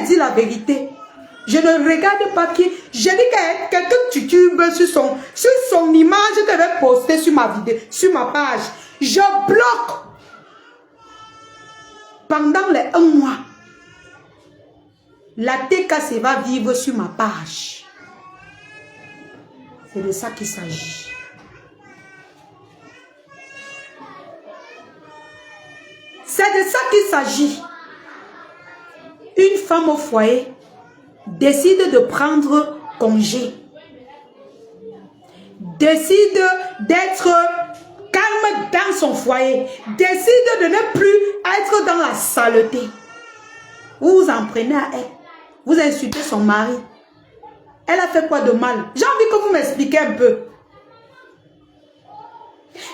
vais dire la vérité. Je ne regarde pas qui. Je dis que quelqu'un titube sur son image que je vais poster sur ma vidéo, sur ma page. Je bloque. Pendant les 1 mois, la TKC va vivre sur ma page. C'est de ça qu'il s'agit. C'est de ça qu'il s'agit. Une femme au foyer décide de prendre congé. Décide d'être calme dans son foyer. Décide de ne plus être dans la saleté. Vous vous en prenez à elle. Vous insultez son mari. Elle a fait quoi de mal? J'ai envie que vous m'expliquiez un peu.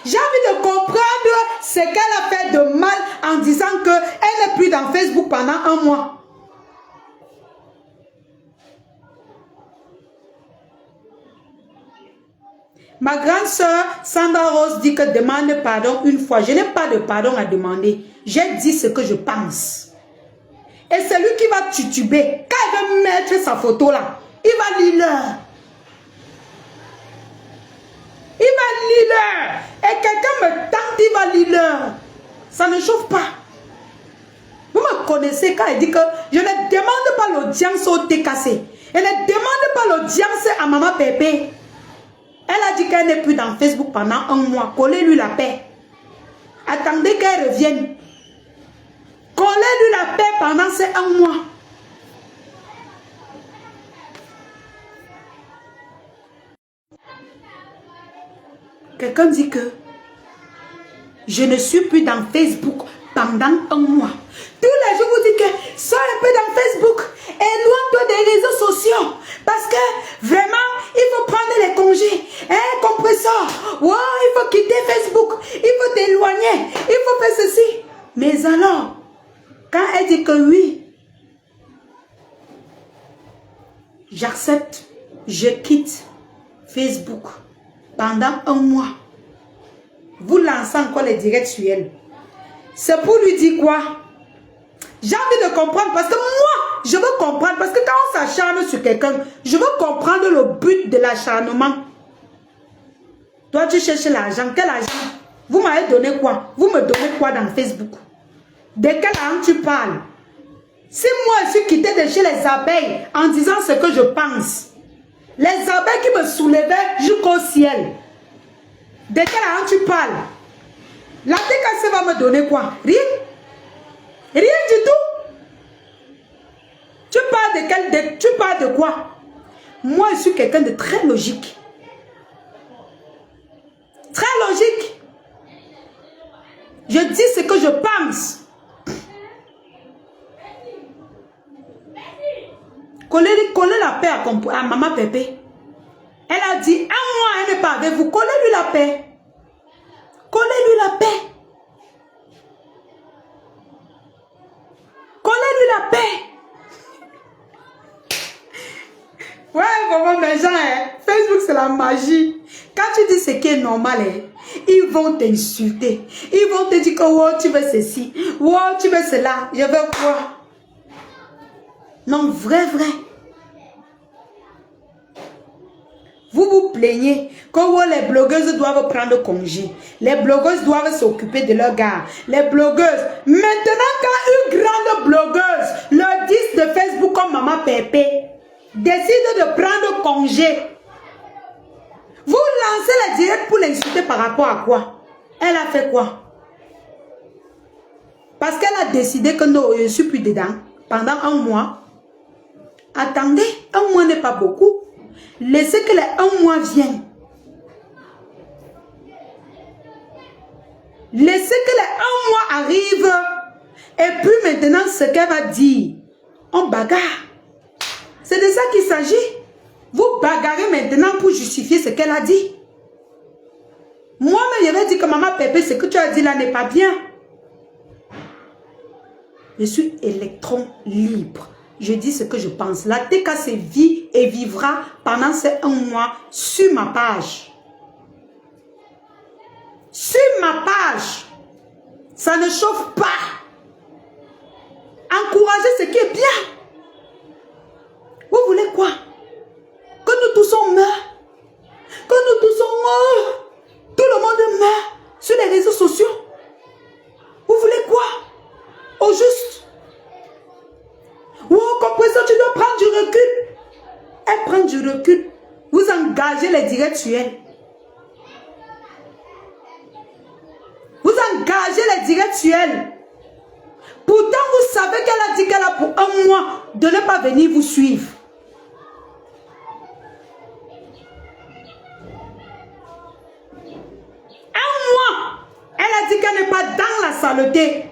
J'ai envie de comprendre ce qu'elle a fait de mal en disant qu'elle n'est plus dans Facebook pendant 1 mois. Ma grande soeur Sandra Rose dit que demande pardon une fois. Je n'ai pas de pardon à demander. J'ai dit ce que je pense. Et c'est lui qui va tituber. Quand il va mettre sa photo là, il va lire. Il va lire. Et quelqu'un me tente, il va lire. Ça ne chauffe pas. Vous me connaissez quand il dit que je ne demande pas l'audience au TKC. Je ne demande pas l'audience à Maman Pépé. Elle a dit qu'elle n'est plus dans Facebook pendant 1 mois. Collez-lui la paix. Attendez qu'elle revienne. Collez-lui la paix pendant ces 1 mois. Quelqu'un dit que je ne suis plus dans Facebook pendant 1 mois. Tous les jours, vous dites que sois un peu dans Facebook. Éloigne-toi des réseaux sociaux. Parce que vraiment, il faut prendre les congés. Hein, compresseur. Wow, il faut quitter Facebook. Il faut t'éloigner. Il faut faire ceci. Mais alors, quand elle dit que oui, j'accepte, je quitte Facebook pendant 1 mois. Vous lancez encore les directs sur elle. C'est pour lui dire quoi? J'ai envie de comprendre parce que moi, je veux comprendre. Parce que quand on s'acharne sur quelqu'un, je veux comprendre le but de l'acharnement. Toi, tu cherches l'argent. Quel argent? Vous m'avez donné quoi? Vous me donnez quoi dans Facebook? De quel argent tu parles? Si moi, je suis quittée de chez les abeilles en disant ce que je pense, les abeilles qui me soulevaient jusqu'au ciel, de quel argent tu parles? La TKC va me donner quoi? Rien? Rien du tout. Tu parles de quoi? Moi, je suis quelqu'un de très logique. Très logique. Je dis ce que je pense. Collez la paix à Maman Pépé. Elle a dit, 1 mois, elle n'est pas avec vous. Collez-lui la paix. Collez-lui la paix. Collez-lui la paix. Ouais, vraiment, mes gens, hein, Facebook, c'est la magie. Quand tu dis ce qui est normal, hein, ils vont t'insulter. Ils vont te dire que oh, tu veux ceci. Oh, tu veux cela. Je veux quoi? Non, vrai. Vous vous plaignez que oh, les blogueuses doivent prendre congé. Les blogueuses doivent s'occuper de leur gars. Les blogueuses. Maintenant, quand une grande blogueuse, le 10 de Facebook comme Maman Pépé, décide de prendre congé, vous lancez la directe pour l'insulter par rapport à quoi? Elle a fait quoi? Parce qu'elle a décidé que non, je ne suis plus dedans pendant 1 mois. Attendez, 1 mois n'est pas beaucoup. Laissez que les 1 mois viennent. Laissez que les 1 mois arrivent. Et puis maintenant, ce qu'elle va dire, on bagarre. C'est de ça qu'il s'agit. Vous bagarrez maintenant pour justifier ce qu'elle a dit. Moi-même, je vais dire que Maman Pépé, ce que tu as dit là n'est pas bien. Je suis électron libre. Je dis ce que je pense. La TKC vit et vivra pendant ces 1 mois sur ma page. Sur ma page. Ça ne chauffe pas. Encouragez ce qui est bien. Oh, compression, tu dois prendre du recul. Elle prend du recul. Vous engagez les directuels. Vous engagez les directuels. Pourtant, vous savez qu'elle a dit qu'elle a pour un mois de ne pas venir vous suivre. Un mois. Elle a dit qu'elle n'est pas dans la saleté.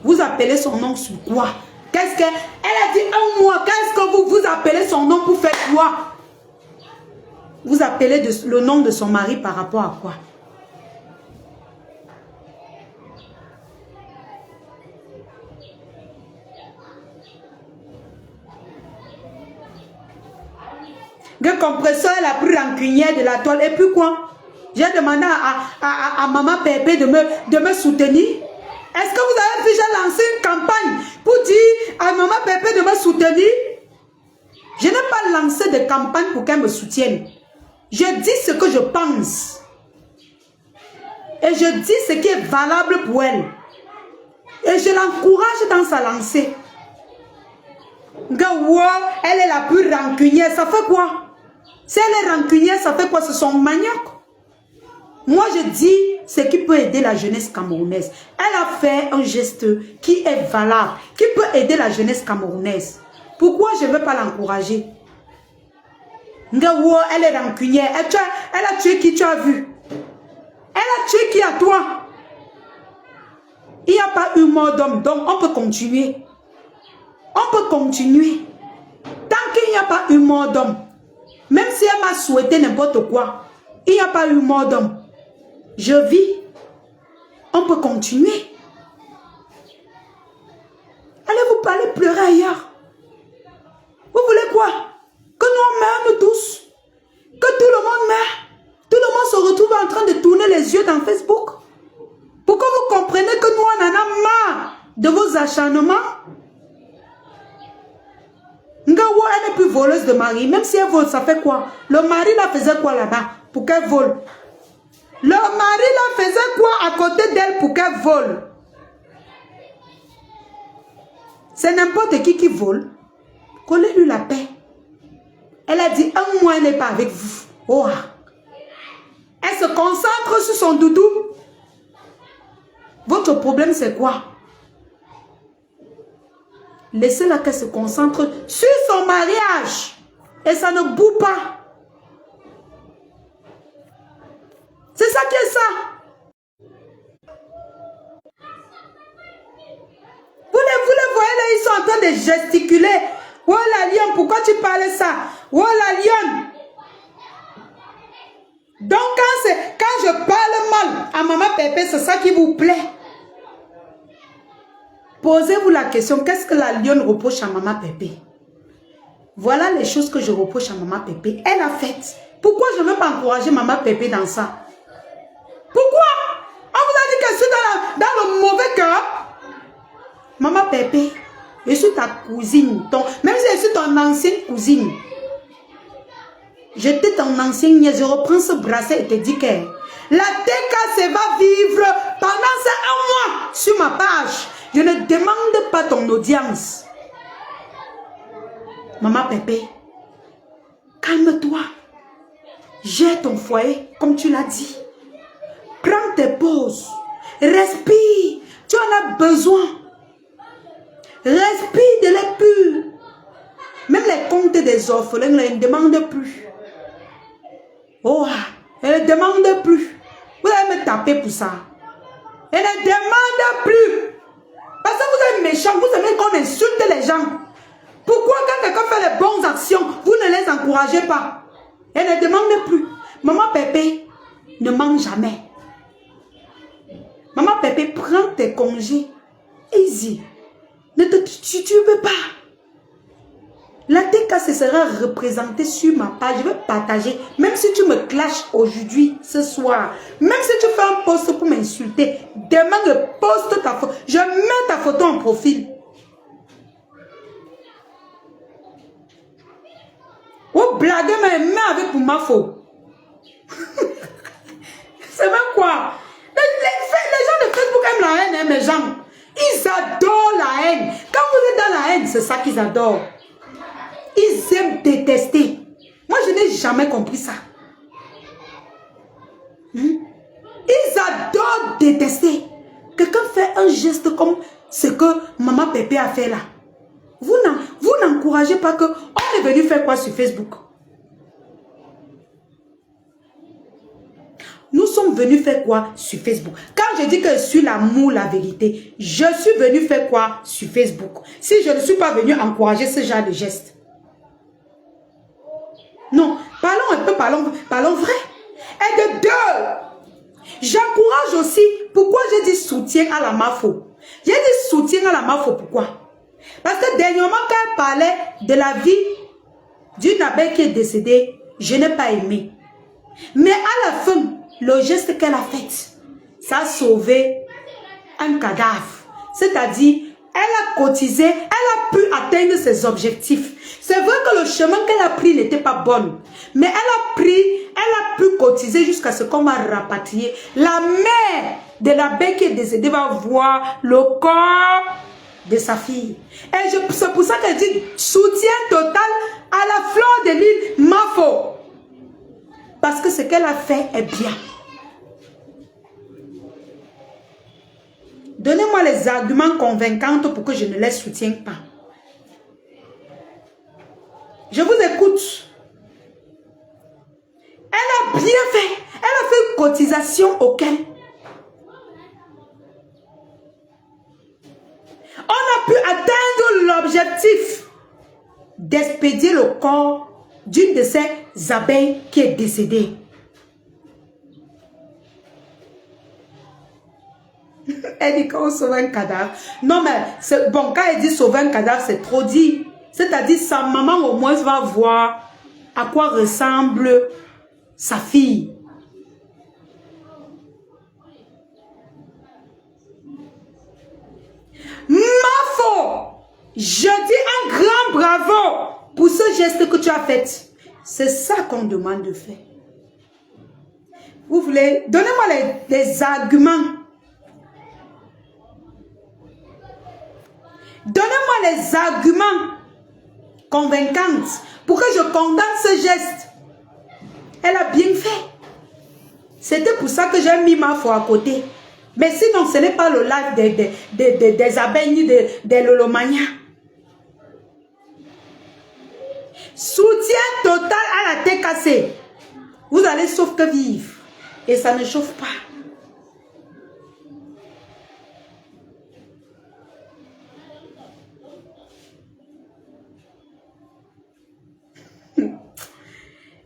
Vous appelez son nom sur quoi? Qu'est-ce qu'elle a dit un mois? Qu'est-ce que vous appelez son nom pour faire quoi? Vous appelez le nom de son mari par rapport à quoi? Le compresseur, elle a pris rancunière de la toile. Et puis quoi? J'ai demandé à maman Pépé de me soutenir. Est-ce que vous avez déjà lancé une campagne pour dire à maman Pépé de me soutenir? Je n'ai pas lancé de campagne pour qu'elle me soutienne. Je dis ce que je pense. Et je dis ce qui est valable pour elle. Et je l'encourage dans sa lancée. Elle est la plus rancunière. Ça fait quoi? Si elle est rancunière, ça fait quoi? C'est son manioc. Moi, je dis ce qui peut aider la jeunesse camerounaise. Elle a fait un geste qui est valable, qui peut aider la jeunesse camerounaise. Pourquoi je ne veux pas l'encourager? Elle est rancunière. Elle a tué qui tu as vu? Elle a tué qui à toi? Il n'y a pas eu mort d'homme, donc on peut continuer. On peut continuer. Tant qu'il n'y a pas eu mort d'homme, même si elle m'a souhaité n'importe quoi, il n'y a pas eu mort d'homme. Je vis. On peut continuer. Allez vous parler pleurer ailleurs. Vous voulez quoi? Que nous on meure nous tous? Que tout le monde meure? Tout le monde se retrouve en train de tourner les yeux dans Facebook? Pourquoi vous comprenez que nous on en a marre de vos acharnements? Ngawo, elle n'est plus voleuse de mari. Même si elle vole, ça fait quoi? Le mari la faisait quoi là-bas pour qu'elle vole? Le mari la faisait quoi à côté d'elle pour qu'elle vole? C'est n'importe qui vole. Collez-lui la paix. Elle a dit un mois, elle n'est pas avec vous. Oh. Elle se concentre sur son doudou. Votre problème, c'est quoi? Laissez-la qu'elle se concentre sur son mariage. Et ça ne boue pas. C'est ça qui est ça. Vous les voyez là, ils sont en train de gesticuler. Oh la lionne, pourquoi tu parles ça? Oh la lionne. Donc quand je parle mal à maman Pépé, c'est ça qui vous plaît. Posez-vous la question, qu'est-ce que la lionne reproche à maman Pépé? Voilà les choses que je reproche à maman Pépé. Elle a fait. Pourquoi je ne veux pas encourager maman Pépé dans ça? Pourquoi? On vous a dit que je suis dans le mauvais cœur. Maman Pépé, je suis ta cousine. Même si je suis ton ancienne cousine. J'étais ton ancienne nièce. Je reprends ce bracelet et te dis que la TKC va vivre pendant ces un mois sur ma page. Je ne demande pas ton audience. Maman Pépé, calme-toi. J'ai ton foyer, comme tu l'as dit. Prends tes pauses. Respire. Tu en as besoin. Respire de l'air pur. Même les comptes des orphelins ne demandent plus. Oh, elle ne demande plus. Vous allez me taper pour ça. Elle ne demande plus. Parce que vous êtes méchant, vous aimez qu'on insulte les gens. Pourquoi quand quelqu'un fait les bonnes actions, vous ne les encouragez pas? Elle ne demande plus. Maman Pépé ne mange jamais. Maman Pépé, prends tes congés. Easy. Tu ne peux pas. La TKC sera représentée sur ma page. Je vais partager. Même si tu me clashes aujourd'hui, ce soir. Même si tu fais un post pour m'insulter. Demain, je poste ta photo. Je mets ta photo en profil. Vous blaguez, mais mets avec pour ma faute. C'est même quoi? Les gens de Facebook aiment la haine, hein, mes gens. Ils adorent la haine. Quand vous êtes dans la haine, aiment, c'est ça qu'ils adorent. Ils aiment détester. Moi, je n'ai jamais compris ça. Ils adorent détester. Quelqu'un fait un geste comme ce que Maman Pépé a fait là. Vous n'encouragez pas que... On est venu faire quoi sur Facebook? Nous sommes venus faire quoi sur Facebook? Quand je dis que je suis l'amour, la vérité, je suis venu faire quoi sur Facebook? Si je ne suis pas venu encourager ce genre de geste. Non, parlons un peu, parlons vrai. Et de deux, j'encourage aussi, pourquoi j'ai dit soutien à la MAFO? J'ai dit soutien à la MAFO, pourquoi? Parce que dernièrement, quand elle parlait de la vie d'une abeille qui est décédée, je n'ai pas aimé. Mais à la fin, le geste qu'elle a fait, ça a sauvé un cadavre. C'est-à-dire, elle a cotisé, elle a pu atteindre ses objectifs. C'est vrai que le chemin qu'elle a pris n'était pas bon. Mais elle a pu cotiser jusqu'à ce qu'on va rapatrier. La mère de l'abeille qui est décédée va voir le corps de sa fille. Et c'est pour ça qu'elle dit soutien total à la fleur de l'île Mafo. Parce que ce qu'elle a fait est bien. Donnez-moi les arguments convaincants pour que je ne les soutienne pas. Je vous écoute. Elle a bien fait. Elle a fait une cotisation auquel on a pu atteindre l'objectif d'expédier le corps d'une de ces abeilles qui est décédée. Elle dit qu'on sauve un cadavre. Non, mais bon, quand elle dit sauver un cadavre, c'est trop dit. C'est-à-dire, sa maman au moins va voir à quoi ressemble sa fille. Mafo, je dis un grand bravo pour ce geste que tu as fait. C'est ça qu'on demande de faire. Vous voulez, donnez-moi les arguments. Donnez-moi les arguments convaincants pour que je condamne ce geste. Elle a bien fait. C'était pour ça que j'ai mis ma foi à côté. Mais sinon, ce n'est pas le live des abeilles ni des lolomania. Soutien total à la tête cassée. Vous allez sauf que vivre. Et ça ne chauffe pas.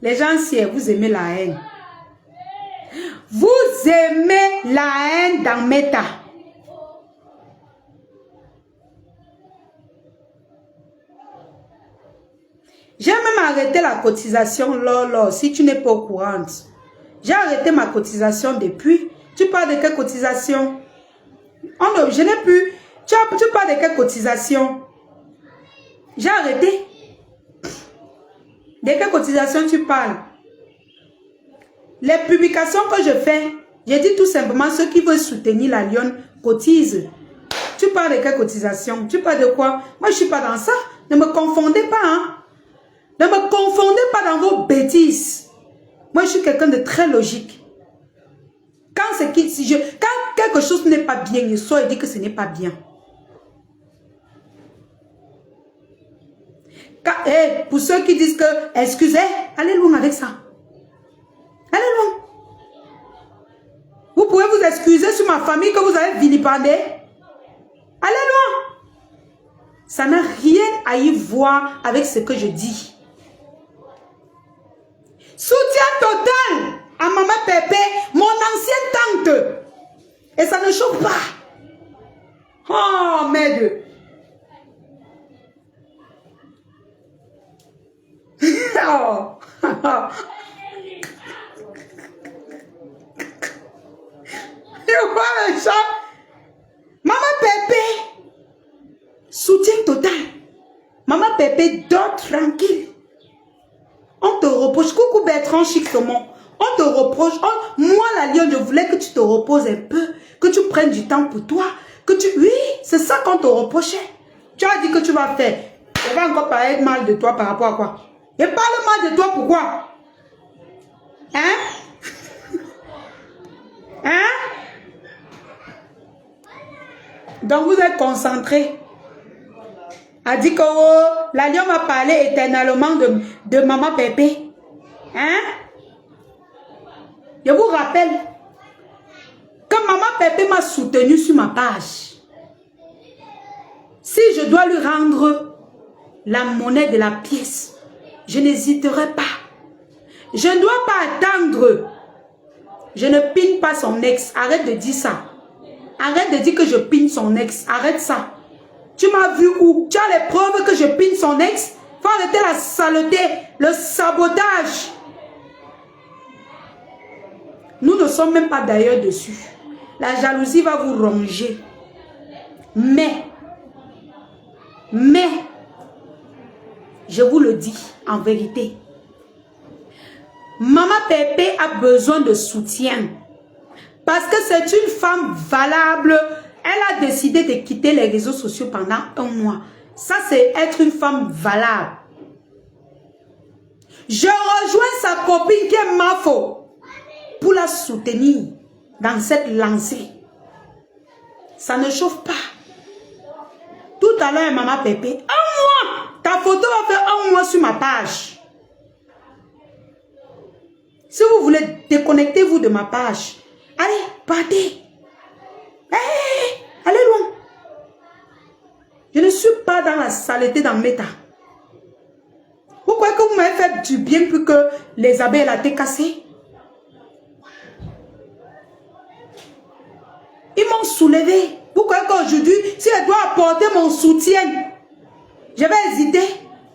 Les gens, si vous aimez la haine. Vous aimez la haine dans Meta. J'ai même arrêté la cotisation, Lolo, si tu n'es pas au courant. J'ai arrêté ma cotisation depuis. Tu parles de quelle cotisation? Oh non, je n'ai plus. Tu parles de quelle cotisation? J'ai arrêté. De quelle cotisation tu parles? Les publications que je fais, j'ai dit tout simplement ceux qui veulent soutenir la lionne cotisent. Tu parles de quelle cotisation? Tu parles de quoi? Moi, je ne suis pas dans ça. Ne me confondez pas, hein? Ne me confondez pas dans vos bêtises. Moi, je suis quelqu'un de très logique. Quand quelque chose n'est pas bien, je sors et dis que ce n'est pas bien. Pour ceux qui disent que, excusez, allez loin avec ça. Allez loin. Vous pouvez vous excuser sur ma famille que vous avez vilipendé. Allez loin. Ça n'a rien à y voir avec ce que je dis. Soutien total à Maman Pépé, mon ancienne tante. Et ça ne chauffe pas. Oh, merde. Oh. Je vois le chat. Maman Pépé. Soutien total. Maman Pépé, dors tranquille. On te reproche. Coucou Bertrand Chic-Saumon. On te reproche. Moi, la lionne, je voulais que tu te reposes un peu. Que tu prennes du temps pour toi. Oui, c'est ça qu'on te reprochait. Tu as dit que tu vas faire. Elle va encore parler mal de toi par rapport à quoi? Et parle mal de toi pourquoi? Hein? Hein? Donc vous êtes concentrés. A dit que oh, la lion m'a parlé éternellement de maman Pépé. Hein? Je vous rappelle que maman Pépé m'a soutenu sur ma page. Si je dois lui rendre la monnaie de la pièce, je n'hésiterai pas. Je ne dois pas attendre. Je ne pine pas son ex. Arrête de dire ça. Arrête de dire que je pine son ex. Arrête ça. Tu m'as vu où? Tu as les preuves que je pine son ex? Faut arrêter la saleté, le sabotage. Nous ne sommes même pas d'ailleurs dessus. La jalousie va vous ronger. Mais, je vous le dis en vérité, maman Pépé a besoin de soutien. Parce que c'est une femme valable. Elle a décidé de quitter les réseaux sociaux pendant 1 mois. Ça, c'est être une femme valable. Je rejoins sa copine qui est Mafo pour la soutenir dans cette lancée. Ça ne chauffe pas. Tout à l'heure, maman Pépé, 1 mois. Ta photo va faire 1 mois sur ma page. Si vous voulez, déconnectez-vous de ma page. Allez, partez. Hey, allez loin. Je ne suis pas dans la saleté dans Meta. Vous croyez que vous m'avez fait du bien plus que les abeilles la tête cassée? Ils m'ont soulevé. Vous croyez qu'aujourd'hui, si je dois apporter mon soutien, je vais hésiter.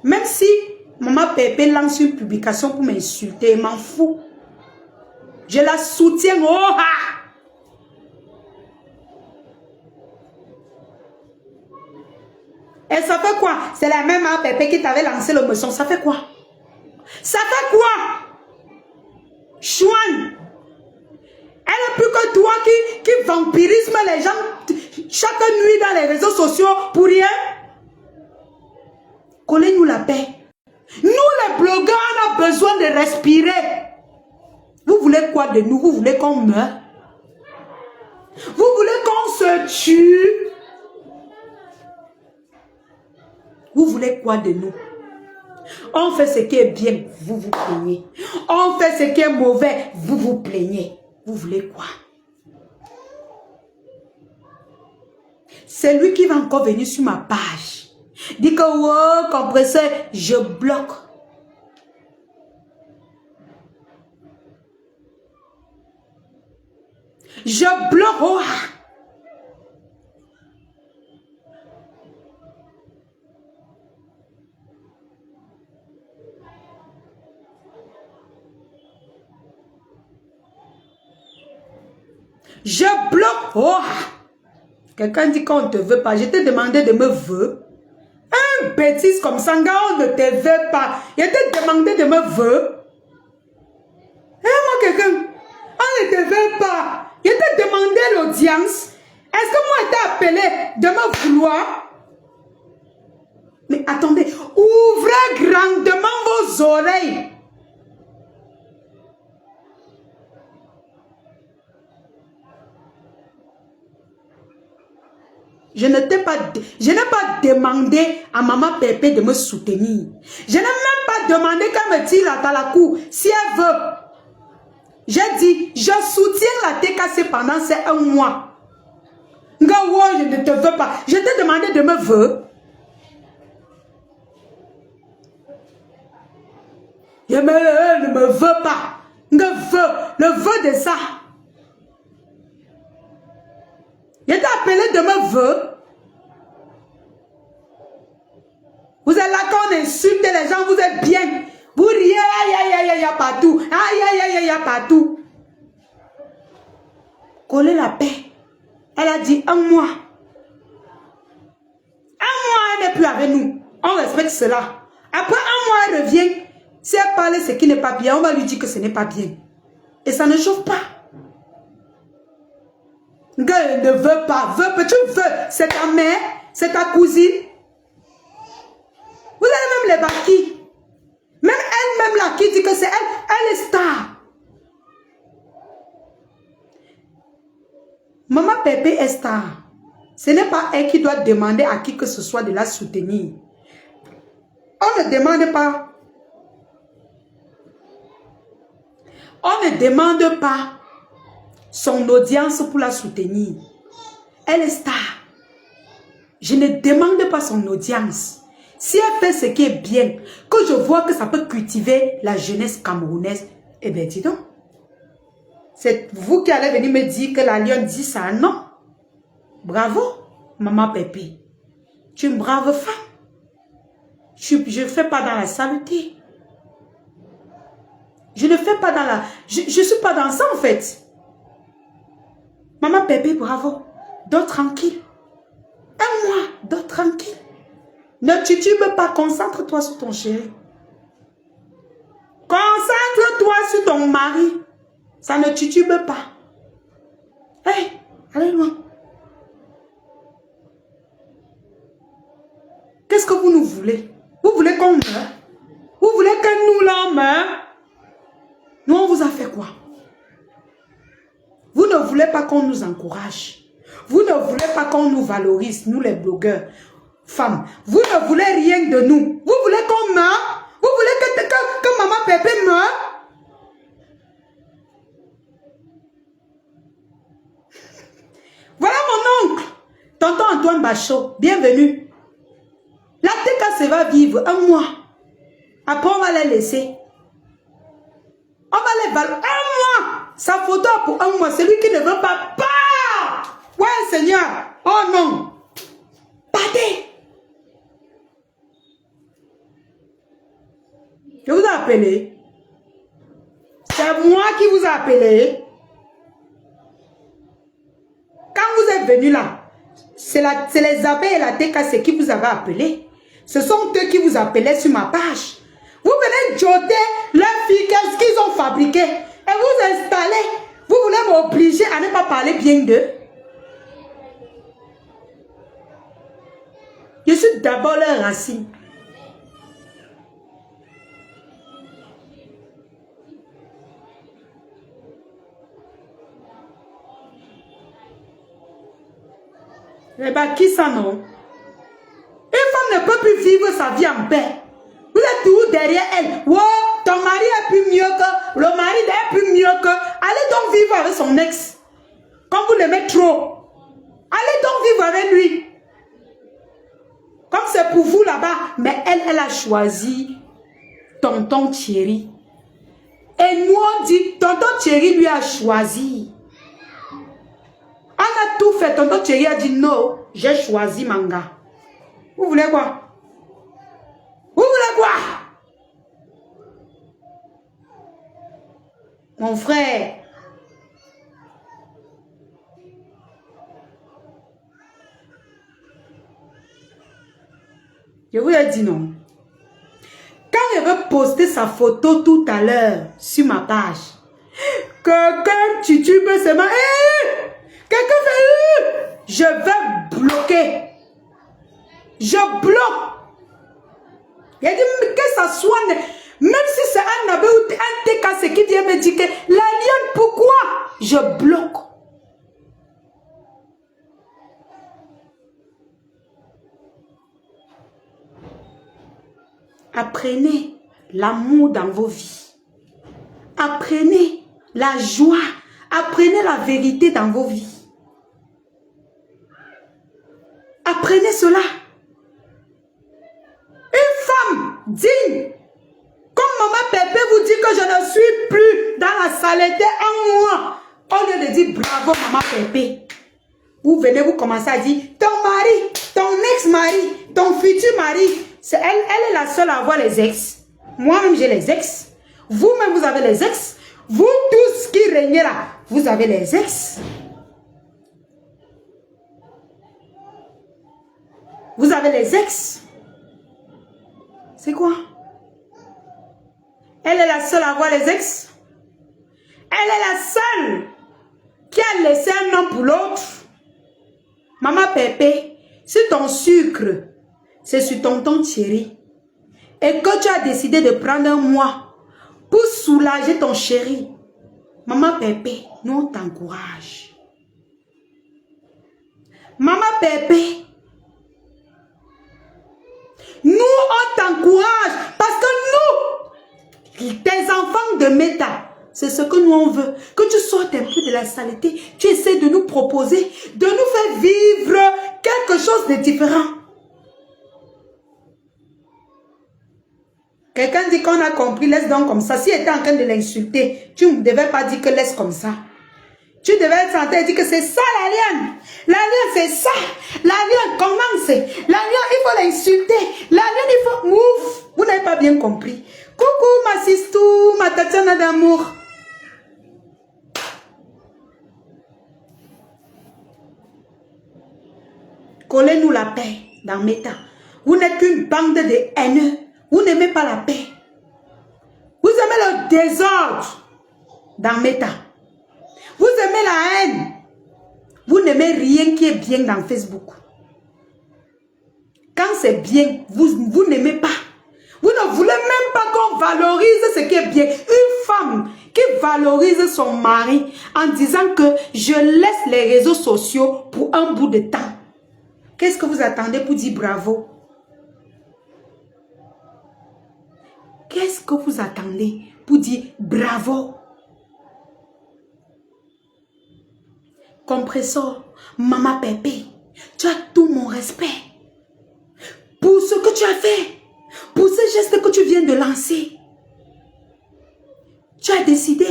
Même si maman Pépé lance une publication pour m'insulter, je m'en fous. Je la soutiens. Oh, ah! Et ça fait quoi? C'est la même maman Pépé qui t'avait lancé le meçon. Ça fait quoi? Ça fait quoi? Chouane. Elle est plus que toi qui vampirisme les gens chaque nuit dans les réseaux sociaux pour rien. Collez-nous la paix. Nous les blogueurs, on a besoin de respirer. Vous voulez quoi de nous? Vous voulez qu'on meure? Vous voulez qu'on se tue? Vous voulez quoi de nous? On fait ce qui est bien, vous vous plaignez. On fait ce qui est mauvais, vous vous plaignez. Vous voulez quoi? C'est lui qui va encore venir sur ma page. Dit que, oh, compresseur, je bloque. Je bloque. Oh. Je bloque. Oh. Quelqu'un dit qu'on ne te veut pas. Je t'ai demandé de me veut. Un bêtise comme ça, on ne te veut pas. Je t'ai demandé de me veut. Et moi, quelqu'un, on ne te veut pas. Je t'ai demandé l'audience. Est-ce que moi, je t'ai appelé de me vouloir? Mais attendez, ouvrez grandement vos oreilles. Je n'ai pas demandé à maman Pépé de me soutenir. Je n'ai même pas demandé qu'elle me tire à la cour si elle veut. J'ai dit, je soutiens la TKC pendant ces 1 mois. Ngawo, je ne te veux pas. Je t'ai demandé de me veux. Je ne me veux pas. Le vœu de ça. Je t'ai appelé de me veut. Vous êtes là quand on insulte les gens, vous êtes bien. Vous riez, aïe, aïe, aïe, aïe, partout. Aïe, aïe, aïe, aïe, partout. Collez la paix. Elle a dit 1 mois. 1 mois, elle n'est plus avec nous. On respecte cela. Après 1 mois, elle revient. Si elle parle ce qui n'est pas bien, on va lui dire que ce n'est pas bien. Et ça ne chauffe pas. Elle ne veut pas. Tu veux. C'est ta mère, c'est ta cousine. les Baki. Même elle-même là qui dit que c'est elle, elle est star. Maman Pépé est star. Ce n'est pas elle qui doit demander à qui que ce soit de la soutenir. On ne demande pas. On ne demande pas son audience pour la soutenir. Elle est star. Je ne demande pas son audience. Si elle fait ce qui est bien, que je vois que ça peut cultiver la jeunesse camerounaise, eh bien dis donc. C'est vous qui allez venir me dire que la lionne dit ça, non? Bravo, maman Pépé. Tu es une brave femme. Je ne fais pas dans la saleté. Je ne fais pas dans la... Je ne suis pas dans ça en fait. Maman Pépé, bravo. Dors tranquille. Un mois, dors tranquille. Ne titube pas, concentre-toi sur ton chéri. Concentre-toi sur ton mari. Ça ne titube pas. Hey, allez loin. Qu'est-ce que vous nous voulez? Vous voulez qu'on meure? Vous voulez que nous l'on meure? Nous, on vous a fait quoi? Vous ne voulez pas qu'on nous encourage. Vous ne voulez pas qu'on nous valorise, nous les blogueurs, femmes. Vous ne voulez rien de nous. Vous voulez qu'on meure? Vous voulez que maman Pépé meure? Voilà mon oncle, tonton Antoine Bachot, bienvenue. La TKC va vivre un mois. Après, on va les laisser. On va les valoir. Un mois. Sa photo pour un mois. Celui qui ne veut pas. Bah! Ouais, Seigneur. Oh non. Partez. Je vous ai appelé. C'est moi qui vous ai appelé. Quand vous êtes venu là, c'est les abeilles et la TKC qui vous avaient appelé. Ce sont eux qui vous appelaient sur ma page. Vous venez joter leurs filles, qu'est-ce qu'ils ont fabriqué. Et vous installez. Vous voulez m'obliger à ne pas parler bien d'eux. Je suis d'abord leur racine. Eh bien, qui ça non? Une femme ne peut plus vivre sa vie en paix. Vous êtes toujours derrière elle. Wow, ton mari est plus mieux que... Le mari est plus mieux que... Allez donc vivre avec son ex. Quand vous l'aimez trop. Allez donc vivre avec lui. Comme c'est pour vous là-bas. Mais elle a choisi tonton Thierry. Et nous on dit, tonton Thierry lui a choisi. On a tout fait. Tonton Thierry a dit non, j'ai choisi Manga. Vous voulez quoi? Vous voulez quoi? Mon frère. Je vous ai dit non. Quand elle veut poster sa photo tout à l'heure sur ma page, quelqu'un titube c'est ma... Quelqu'un fait... Je vais bloquer. Je bloque. Il a dit que ça soit... Même si c'est un abbé ou un TKC qui vient me dire que la lionne, pourquoi? Je bloque. Apprenez l'amour dans vos vies. Apprenez la joie. Apprenez la vérité dans vos vies. Apprenez cela. Une femme digne. Comme maman Pépé vous dit que je ne suis plus dans la saleté en moi. Au lieu de dire bravo maman Pépé. Vous venez, vous commencez à dire ton mari, ton ex-mari, ton futur mari. Elle est la seule à avoir les ex. Moi-même j'ai les ex. Vous-même vous avez les ex. Vous tous qui régnez là, vous avez les ex. Vous avez les ex. C'est quoi? Elle est la seule à avoir les ex. Elle est la seule qui a laissé un homme pour l'autre. Maman Pépé, si ton sucre, c'est sur tonton Thierry, et que tu as décidé de prendre un mois pour soulager ton chéri, maman Pépé, nous on t'encourage. Maman Pépé, nous on t'encourage parce que nous, tes enfants de Meta, c'est ce que nous on veut. Que tu sortes un peu de la saleté, tu essaies de nous proposer, de nous faire vivre quelque chose de différent. Quelqu'un dit qu'on a compris, laisse donc comme ça. Si elle était en train de l'insulter, tu ne devais pas dire que laisse comme ça. Tu devais être en train de dire que c'est ça l'alien. L'alien c'est ça. L'alien comment c'est? L'alien il faut l'insulter. L'alien il faut... Ouf, vous n'avez pas bien compris. Coucou ma sistou, ma Tatiana d'amour. Collez-nous la paix dans Meta. Vous n'êtes qu'une bande de haineux. Vous n'aimez pas la paix. Vous aimez le désordre dans Meta. Vous aimez la haine. Vous n'aimez rien qui est bien dans Facebook. Quand c'est bien, vous n'aimez pas. Vous ne voulez même pas qu'on valorise ce qui est bien. Une femme qui valorise son mari en disant que je laisse les réseaux sociaux pour un bout de temps. Qu'est-ce que vous attendez pour dire bravo? Qu'est-ce que vous attendez pour dire bravo? Compresseur, maman Pépé, tu as tout mon respect pour ce que tu as fait, pour ce geste que tu viens de lancer. Tu as décidé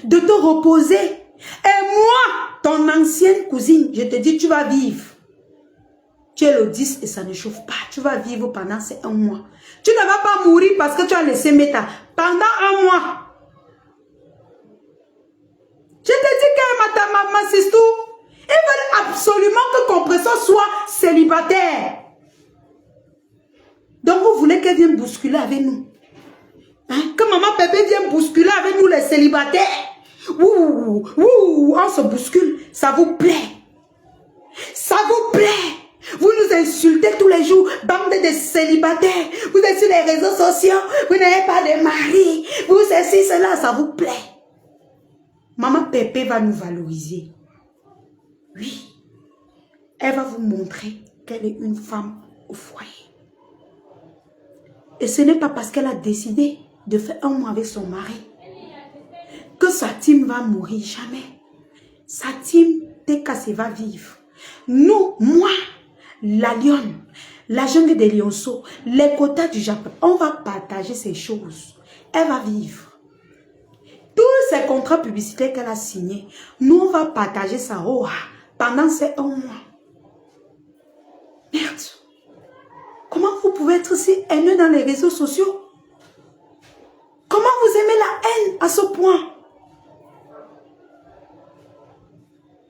de te reposer. Et moi, ton ancienne cousine, je te dis, tu vas vivre. Tu es le 10 et ça ne chauffe pas. Tu vas vivre pendant ces 1 mois. Tu ne vas pas mourir parce que tu as laissé Meta. Pendant 1 mois. Je te dis que ma sistou, ils veulent absolument que Compresseur soit célibataire. Donc vous voulez qu'elle vienne bousculer avec nous. Hein? Que maman Pépé vienne bousculer avec nous les célibataires. Ouh, ouh, on se bouscule. Ça vous plaît. Ça vous plaît. Vous nous insultez tous les jours, bande de célibataires. Vous êtes sur les réseaux sociaux, vous n'avez pas de mari. Vous ceci, cela, ça vous plaît. Maman Pépé va nous valoriser. Oui. Elle va vous montrer qu'elle est une femme au foyer. Et ce n'est pas parce qu'elle a décidé de faire 1 mois avec son mari que sa team va mourir jamais. Sa team, TKC, va vivre. Nous, moi, la lionne, la jungle des lionceaux, les quotas du Japon, on va partager ces choses. Elle va vivre. Tous ces contrats publicitaires qu'elle a signés, nous on va partager ça pendant ces 1 mois. Merde. Comment vous pouvez être si haineux dans les réseaux sociaux? Comment vous aimez la haine à ce point?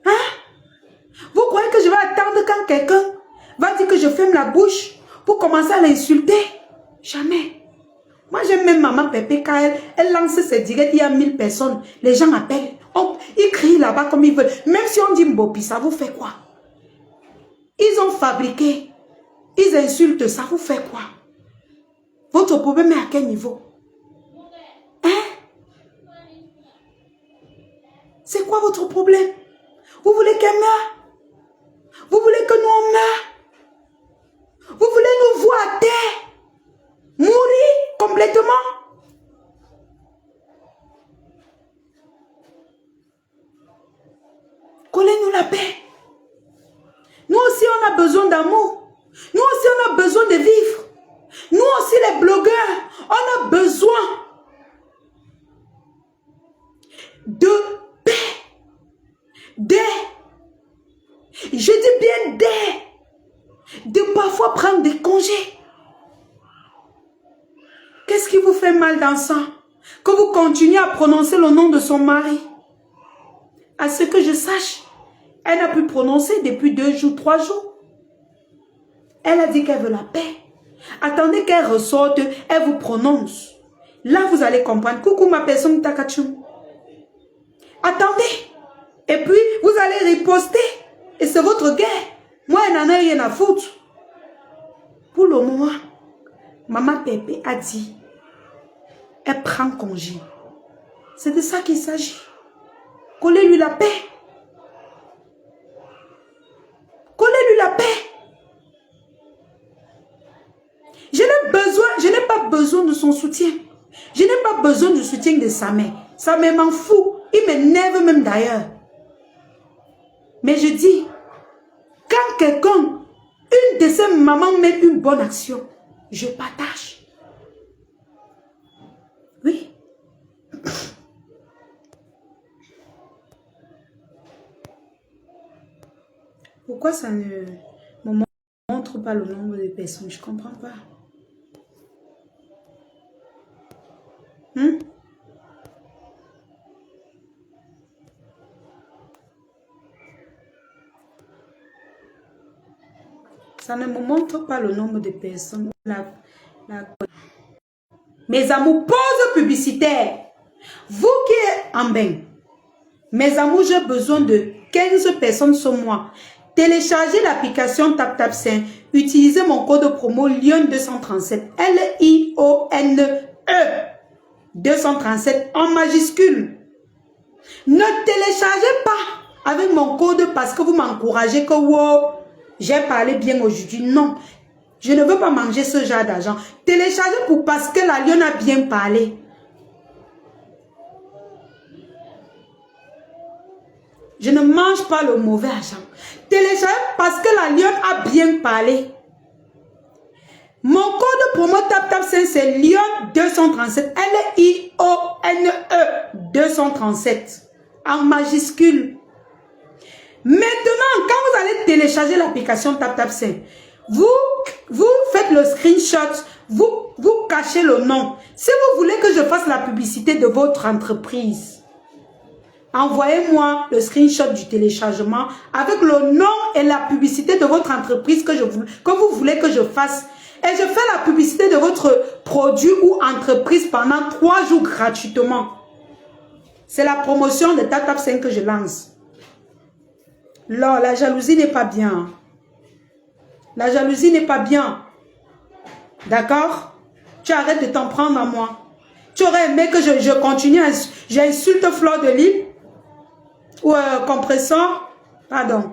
Hein? Vous croyez que je vais attendre quand quelqu'un va dire que je ferme la bouche pour commencer à l'insulter? Jamais. Moi, j'aime même maman Pépé quand elle lance ses directs, il y a 1000 personnes. Les gens appellent. Ils crient là-bas comme ils veulent. Même si on dit Mbopi, ça vous fait quoi? Ils ont fabriqué. Ils insultent, ça vous fait quoi? Votre problème est à quel niveau? Hein? C'est quoi votre problème? Vous voulez qu'elle meure? Vous voulez que nous on meure? Vous voulez nous voir à terre? Mourir complètement? Collez-nous la paix. Nous aussi on a besoin d'amour. Nous aussi on a besoin de vivre. Nous aussi les blogueurs, on a besoin de paix. Je dis bien de parfois prendre des congés. Qu'est-ce qui vous fait mal dans ça? Que vous continuez à prononcer le nom de son mari. À ce que je sache, elle n'a pu prononcer depuis 2 jours, 3 jours. Elle a dit qu'elle veut la paix. Attendez qu'elle ressorte, elle vous prononce. Là, vous allez comprendre. Coucou ma personne Takachum. Attendez. Et puis, vous allez riposter. Et c'est votre guerre. Moi, elle n'en a rien à foutre. Pour le moment, Maman Pépé a dit, elle prend congé. C'est de ça qu'il s'agit. Collez-lui la paix. Collez-lui la paix. Je n'ai pas besoin de son soutien. Je n'ai pas besoin du soutien de sa mère. Sa mère m'en fout. Il m'énerve même d'ailleurs. Mais je dis, quand quelqu'un, une de ses mamans met une bonne action, je partage. Oui. Pourquoi ça ne me montre pas le nombre de personnes? Je ne comprends pas. Ça ne me montre pas le nombre de personnes. Mes amours, pause publicitaire. Vous qui êtes en bain, mes amours, j'ai besoin de 15 personnes ce mois. Téléchargez l'application TapTapSend. Utilisez mon code promo LION237. L-I-O-N-E 237 en majuscule. Ne téléchargez pas avec mon code parce que vous m'encouragez que wow, j'ai parlé bien aujourd'hui. Non, je ne veux pas manger ce genre d'argent. Téléchargez parce que la lionne a bien parlé. Je ne mange pas le mauvais argent. Téléchargez parce que la lionne a bien parlé. Mon code promo TapTapSend, c'est Lion237. L-I-O-N-E 237. En majuscule. Maintenant, quand vous allez télécharger l'application TapTapSend, vous faites le screenshot, vous cachez le nom. Si vous voulez que je fasse la publicité de votre entreprise, envoyez-moi le screenshot du téléchargement avec le nom et la publicité de votre entreprise que vous voulez que je fasse. Et je fais la publicité de votre produit ou entreprise pendant 3 jours gratuitement. C'est la promotion de TapTapSend que je lance. Là, la jalousie n'est pas bien. La jalousie n'est pas bien. D'accord? Tu arrêtes de t'en prendre à moi. Tu aurais aimé que je continue, j'insulte Fleur de Lys ou compresseur? Pardon.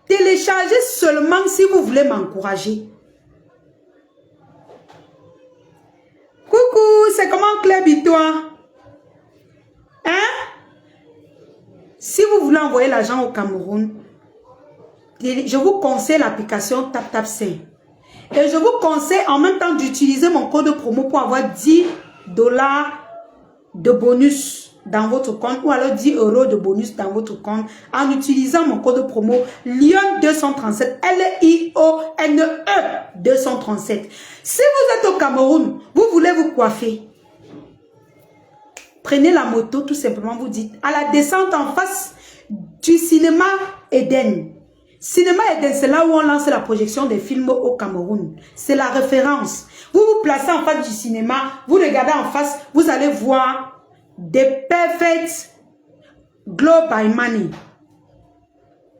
Téléchargez seulement si vous voulez m'encourager. Coucou, c'est comment Claire Bitois? Hein? Si vous voulez envoyer l'argent au Cameroun, je vous conseille l'application TapTapSend. Et je vous conseille en même temps d'utiliser mon code promo pour avoir 10 $ de bonus dans votre compte ou alors 10 € de bonus dans votre compte en utilisant mon code promo LION237 L-I-O-N-E 237. Si vous êtes au Cameroun, vous voulez vous coiffer, prenez la moto, tout simplement, vous dites à la descente en face du cinéma Eden. Cinéma Eden, c'est là où on lance la projection des films au Cameroun. C'est la référence. Vous vous placez en face du cinéma, vous regardez en face, vous allez voir des Perfect Glow by Money.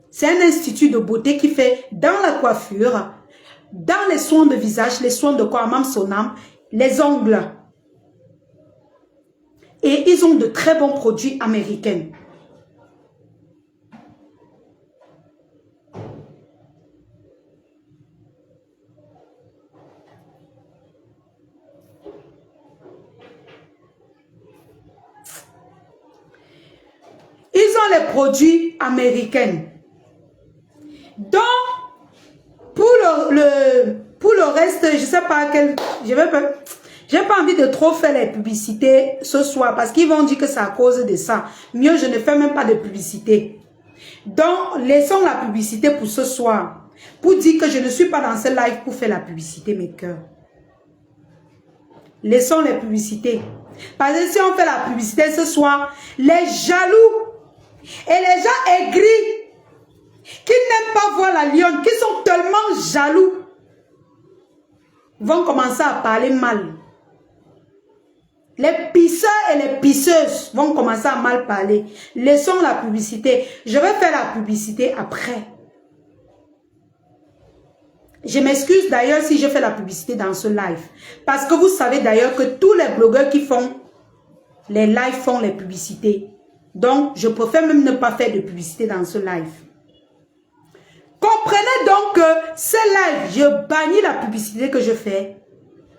C'est un institut de beauté qui fait dans la coiffure, dans les soins de visage, les soins de corps, même son âme, les ongles. Et ils ont de très bons produits américains. Ils ont les produits américains. Donc, pour le reste, je ne sais pas quel... Je n'ai pas envie de trop faire les publicités ce soir parce qu'ils vont dire que c'est à cause de ça. Mieux, je ne fais même pas de publicité. Donc, laissons la publicité pour ce soir. Pour dire que je ne suis pas dans ce live pour faire la publicité, mes cœurs. Laissons les publicités. Parce que si on fait la publicité ce soir, les jaloux et les gens aigris qui n'aiment pas voir la lionne, qui sont tellement jaloux, vont commencer à parler mal. Les pisseurs et les pisseuses vont commencer à mal parler. Laissons la publicité. Je vais faire la publicité après. Je m'excuse d'ailleurs si je fais la publicité dans ce live. Parce que vous savez d'ailleurs que tous les blogueurs qui font les lives font les publicités. Donc, je préfère même ne pas faire de publicité dans ce live. Comprenez donc que ce live, je bannis la publicité que je fais.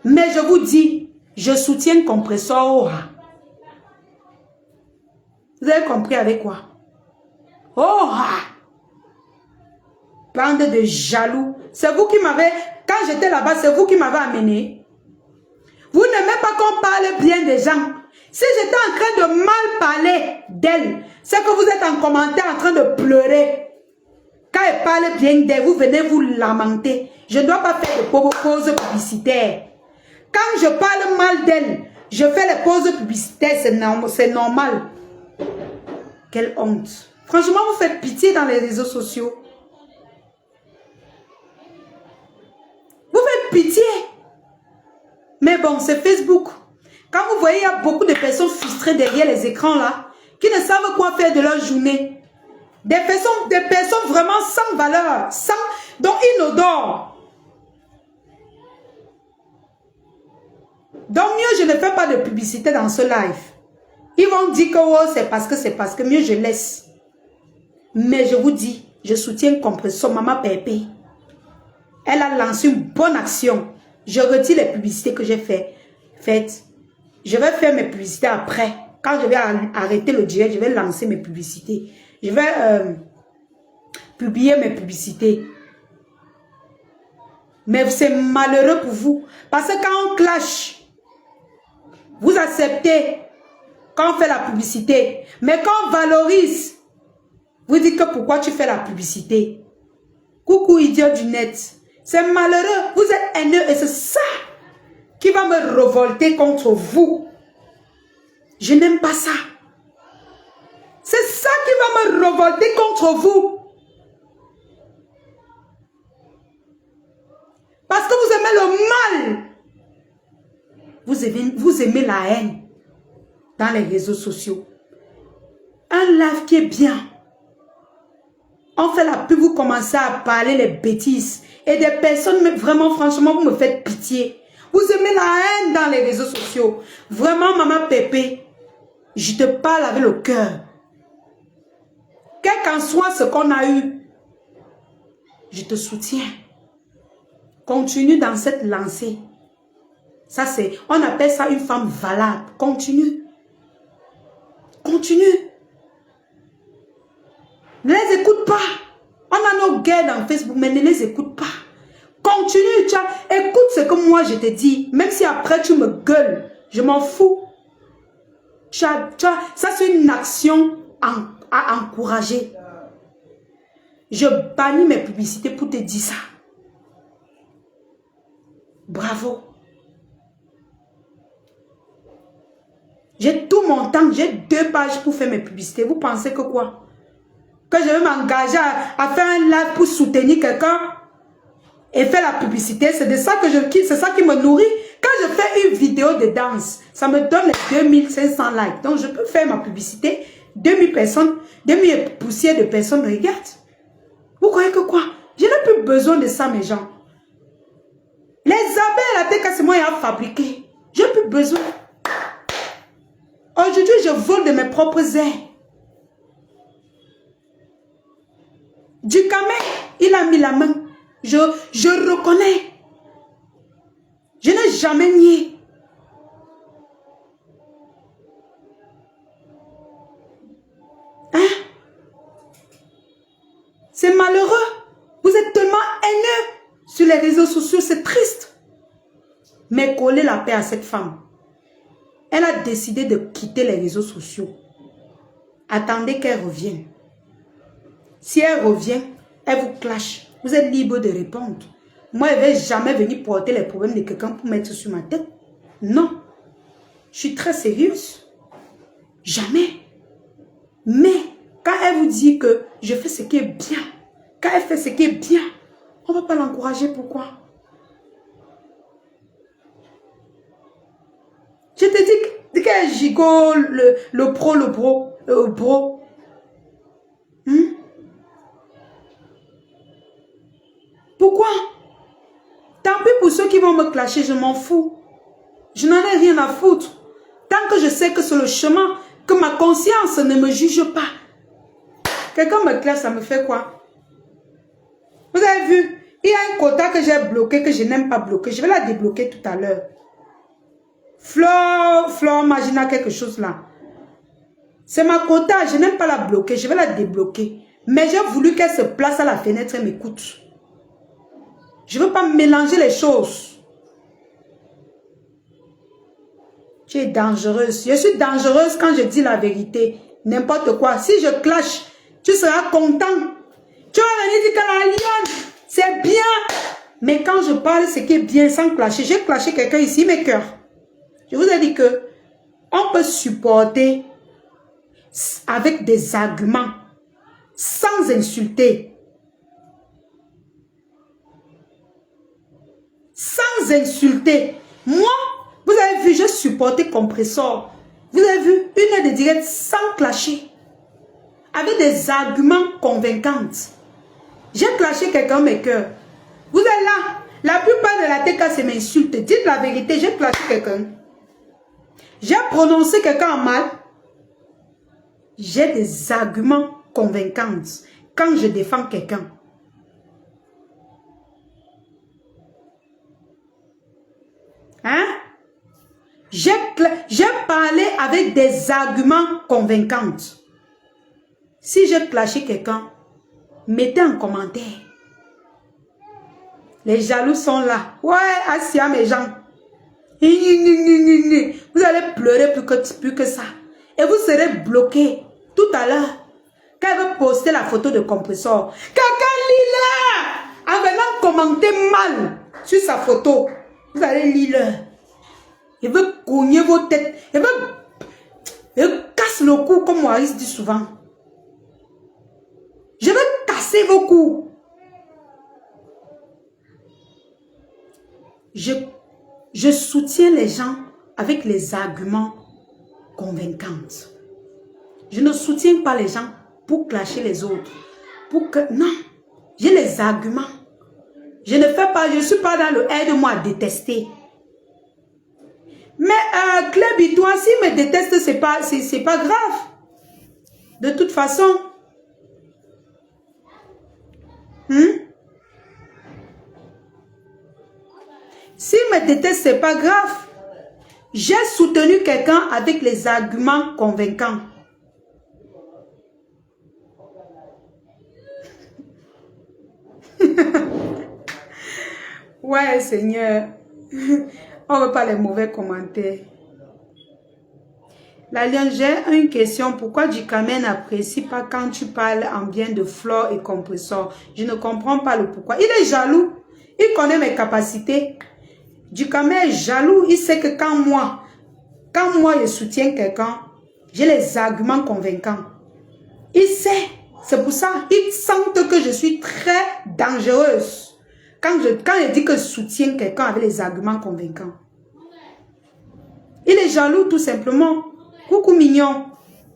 Mais je vous dis, je soutiens Compressor Aura. Vous avez compris avec quoi? Aura! Bande de jaloux. C'est vous qui m'avez, quand j'étais là-bas, c'est vous qui m'avez amené. Vous n'aimez pas qu'on parle bien des gens. Si j'étais en train de mal parler d'elle, c'est que vous êtes en commentaire en train de pleurer. Quand elle parle bien d'elle, vous venez vous lamenter. Je ne dois pas faire de pauses publicitaires. Quand je parle mal d'elle, je fais les pauses publicitaires, c'est normal. Quelle honte. Franchement, vous faites pitié dans les réseaux sociaux. Vous faites pitié. Mais bon, c'est Facebook. Quand vous voyez, il y a beaucoup de personnes frustrées derrière les écrans là, qui ne savent quoi faire de leur journée. Des personnes vraiment sans valeur, dont inodores. Donc mieux, je ne fais pas de publicité dans ce live. Ils vont dire que oh, c'est parce que mieux je laisse. Mais je vous dis, je soutiens Compressor Maman Pépé. Elle a lancé une bonne action. Je retire les publicités que j'ai faites. Je vais faire mes publicités après. Quand je vais arrêter le direct, je vais lancer mes publicités. Je vais publier mes publicités. Mais c'est malheureux pour vous. Parce que quand on clash, vous acceptez quand on fait la publicité. Mais quand on valorise, vous dites que pourquoi tu fais la publicité? Coucou idiot du net. C'est malheureux. Vous êtes haineux et c'est ça qui va me révolter contre vous. Je n'aime pas ça. C'est ça qui va me révolter contre vous. Parce que vous aimez le mal. Vous aimez la haine dans les réseaux sociaux. Un live qui est bien. On fait la pub, vous commencez à parler les bêtises. Et des personnes, mais vraiment, franchement, vous me faites pitié. Vous aimez la haine dans les réseaux sociaux. Vraiment, Maman Pépé, je te parle avec le cœur. Quel qu'en soit ce qu'on a eu, je te soutiens. Continue dans cette lancée. Ça, c'est, on appelle ça une femme valable. Continue. Continue. Ne les écoute pas. On a nos guerres dans Facebook, mais ne les écoute pas. Continue, écoute ce que moi je te dis. Même si après tu me gueules, je m'en fous. Ça c'est une action à encourager. Je bannis mes publicités pour te dire ça. Bravo. J'ai tout mon temps, j'ai 2 pages pour faire mes publicités. Vous pensez que quoi? Que je vais m'engager à faire un live pour soutenir quelqu'un et faire la publicité? C'est de ça que c'est ça qui me nourrit. Quand je fais une vidéo de danse, ça me donne les 2500 likes. Donc je peux faire ma publicité, 2000 personnes, 2000 poussières de personnes me regardent. Vous croyez que quoi? Je n'ai plus besoin de ça, mes gens. Les abeilles à la tête, c'est moi qui ai fabriqué. Je n'ai plus besoin. Aujourd'hui, je vole de mes propres ailes. Du camé, il a mis la main. Je reconnais. Je n'ai jamais nié. Hein? C'est malheureux. Vous êtes tellement haineux sur les réseaux sociaux. C'est triste. Mais collez la paix à cette femme. Elle a décidé de quitter les réseaux sociaux. Attendez qu'elle revienne. Si elle revient, elle vous clash. Vous êtes libre de répondre. Moi, je ne vais jamais venir porter les problèmes de quelqu'un pour mettre sur ma tête. Non. Je suis très sérieuse. Jamais. Mais, quand elle vous dit que je fais ce qui est bien, quand elle fait ce qui est bien, on ne va pas l'encourager. Pourquoi? Je te dis, les gigots, le pro, le bro. Pourquoi? Tant pis pour ceux qui vont me clasher, je m'en fous. Je n'en ai rien à foutre. Tant que je sais que c'est le chemin, que ma conscience ne me juge pas. Quelqu'un me classe, ça me fait quoi? Vous avez vu? Il y a un quota que j'ai bloqué, que je n'aime pas bloquer. Je vais la débloquer tout à l'heure. Flore, Magina, quelque chose là. C'est ma quota, je n'aime pas la bloquer. Je vais la débloquer. Mais j'ai voulu qu'elle se place à la fenêtre et m'écoute. Je ne veux pas mélanger les choses. Tu es dangereuse. Je suis dangereuse quand je dis la vérité. N'importe quoi. Si je clash, tu seras content. Tu vas venir dire que la lionne, c'est bien. Mais quand je parle, c'est qui est bien sans clasher. J'ai clashé quelqu'un ici, mes cœurs. Je vous ai dit que on peut supporter avec des arguments, sans insulter. Sans insulter. Moi, vous avez vu, j'ai supporté Compressor. Vous avez vu, une heure de direct sans clasher. Avec des arguments convaincants. J'ai clashé quelqu'un, mes cœurs. Vous êtes là. La plupart de la TK, c'est m'insulte. Dites la vérité, j'ai clashé quelqu'un. J'ai prononcé quelqu'un en mal. J'ai des arguments convaincants quand je défends quelqu'un. Hein? J'ai parlé avec des arguments convaincants. Si j'ai clashé quelqu'un, mettez en commentaire. Les jaloux sont là. Ouais, Asia, mes gens. Vous allez pleurer plus que ça. Et vous serez bloqué tout à l'heure. Quand elle veut poster la photo de Compressor, quelqu'un lit là en venant commenter mal sur sa photo. Vous allez lire. Il veut cogner vos têtes. Il casse le cou comme Maurice dit souvent. Je veux casser vos coups. Je soutiens les gens avec les arguments convaincants. Je ne soutiens pas les gens pour clasher les autres. Non, j'ai les arguments. Je ne fais pas, je ne suis pas dans le aide-moi à détester. Mais Club, toi, s'il me déteste, c'est pas grave. De toute façon. S'il me déteste, c'est pas grave. J'ai soutenu quelqu'un avec les arguments convaincants. Ouais, Seigneur. On ne veut pas les mauvais commentaires. La Lionne, j'ai une question. Pourquoi Djikame n'apprécie pas quand tu parles en bien de Flore et Compressor? Je ne comprends pas le pourquoi. Il est jaloux. Il connaît mes capacités. Djikame est jaloux. Il sait que quand moi je soutiens quelqu'un, j'ai les arguments convaincants. Il sait. C'est pour ça qu'il sent que je suis très dangereuse. Quand je dis que je soutiens quelqu'un avec les arguments convaincants. Il est jaloux tout simplement. Coucou mignon.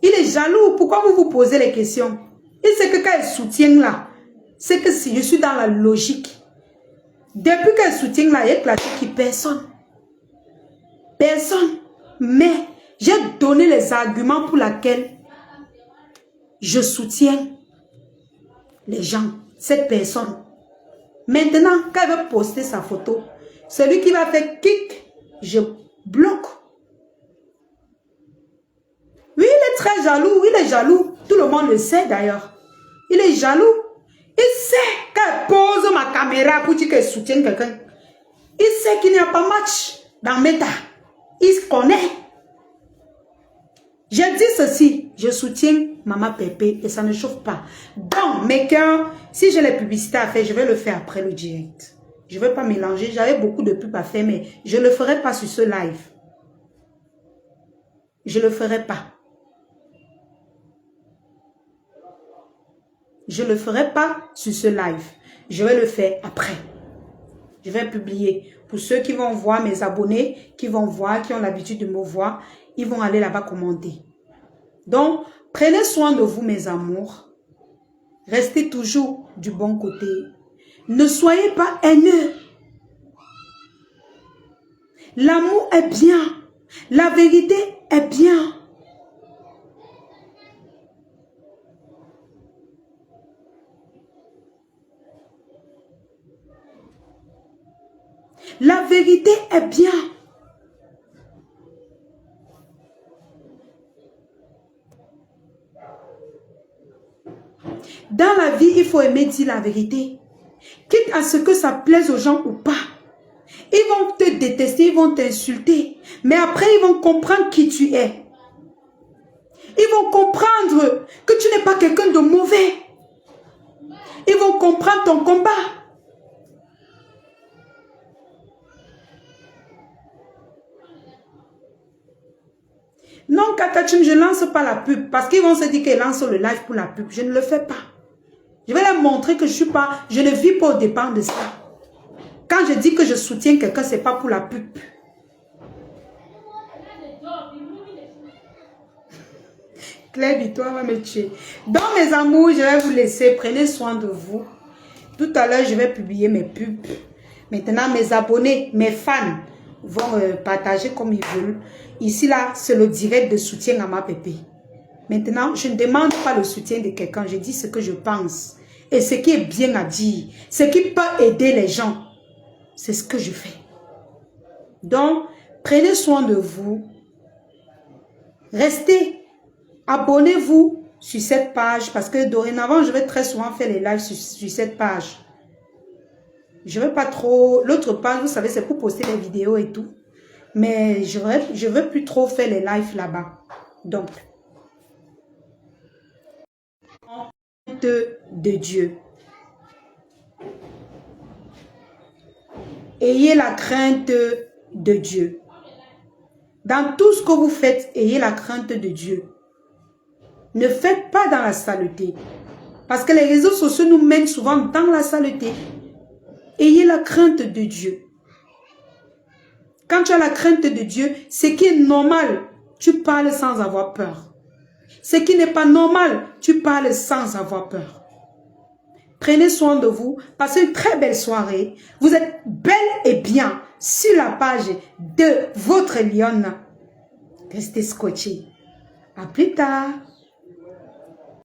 Il est jaloux. Pourquoi vous vous posez les questions? Il sait que quand il soutient là, c'est que si je suis dans la logique. Depuis qu'elle soutient là, il y a clashé qui personne. Personne. Mais j'ai donné les arguments pour lesquels je soutiens les gens, cette personne. Maintenant, quand elle va poster sa photo, celui qui va faire kick, je bloque. Oui, il est très jaloux, il est jaloux. Tout le monde le sait d'ailleurs. Il est jaloux. Il sait qu'elle pose ma caméra pour dire qu'elle soutient quelqu'un. Il sait qu'il n'y a pas match dans Meta. Il se connaît. Je dis ceci, je soutiens Maman Pépé et ça ne chauffe pas. Donc, mes cœurs, si j'ai les publicités à faire, je vais le faire après le direct. Je ne vais pas mélanger. J'avais beaucoup de pubs à faire, mais je ne le ferai pas sur ce live. Je ne le ferai pas. Je ne le ferai pas sur ce live. Je vais le faire après. Je vais publier. Pour ceux qui vont voir, mes abonnés, qui vont voir, qui ont l'habitude de me voir, ils vont aller là-bas commenter. Donc, prenez soin de vous, mes amours. Restez toujours du bon côté. Ne soyez pas haineux. L'amour est bien. La vérité est bien. La vérité est bien. Dans la vie, il faut aimer dire la vérité. Quitte à ce que ça plaise aux gens ou pas. Ils vont te détester, ils vont t'insulter. Mais après, ils vont comprendre qui tu es. Ils vont comprendre que tu n'es pas quelqu'un de mauvais. Ils vont comprendre ton combat. Non, Katachum, je ne lance pas la pub. Parce qu'ils vont se dire qu'ils lancent le live pour la pub. Je ne le fais pas. Je vais leur montrer que je ne vis pas au dépend de ça. Quand je dis que je soutiens quelqu'un, ce n'est pas pour la pub. Claire Victoire va me tuer. Donc, mes amours, je vais vous laisser. Prenez soin de vous. Tout à l'heure, je vais publier mes pubs. Maintenant, mes abonnés, mes fans vont partager comme ils veulent. Ici, là, c'est le direct de soutien à ma pépé. Maintenant, je ne demande pas le soutien de quelqu'un. Je dis ce que je pense. Et ce qui est bien à dire. Ce qui peut aider les gens. C'est ce que je fais. Donc, prenez soin de vous. Restez. Abonnez-vous sur cette page. Parce que dorénavant, je vais très souvent faire les lives sur cette page. Je ne veux pas trop... L'autre page, vous savez, c'est pour poster les vidéos et tout. Mais je veux plus trop faire les lives là-bas. Donc, de Dieu. Ayez la crainte de Dieu. Dans tout ce que vous faites, ayez la crainte de Dieu. Ne faites pas dans la saleté. Parce que les réseaux sociaux nous mènent souvent dans la saleté. Ayez la crainte de Dieu. Quand tu as la crainte de Dieu, ce qui est normal, tu parles sans avoir peur. Ce qui n'est pas normal, tu parles sans avoir peur. Prenez soin de vous. Passez une très belle soirée. Vous êtes belle et bien sur la page de votre lionne. Restez scotché. À plus tard.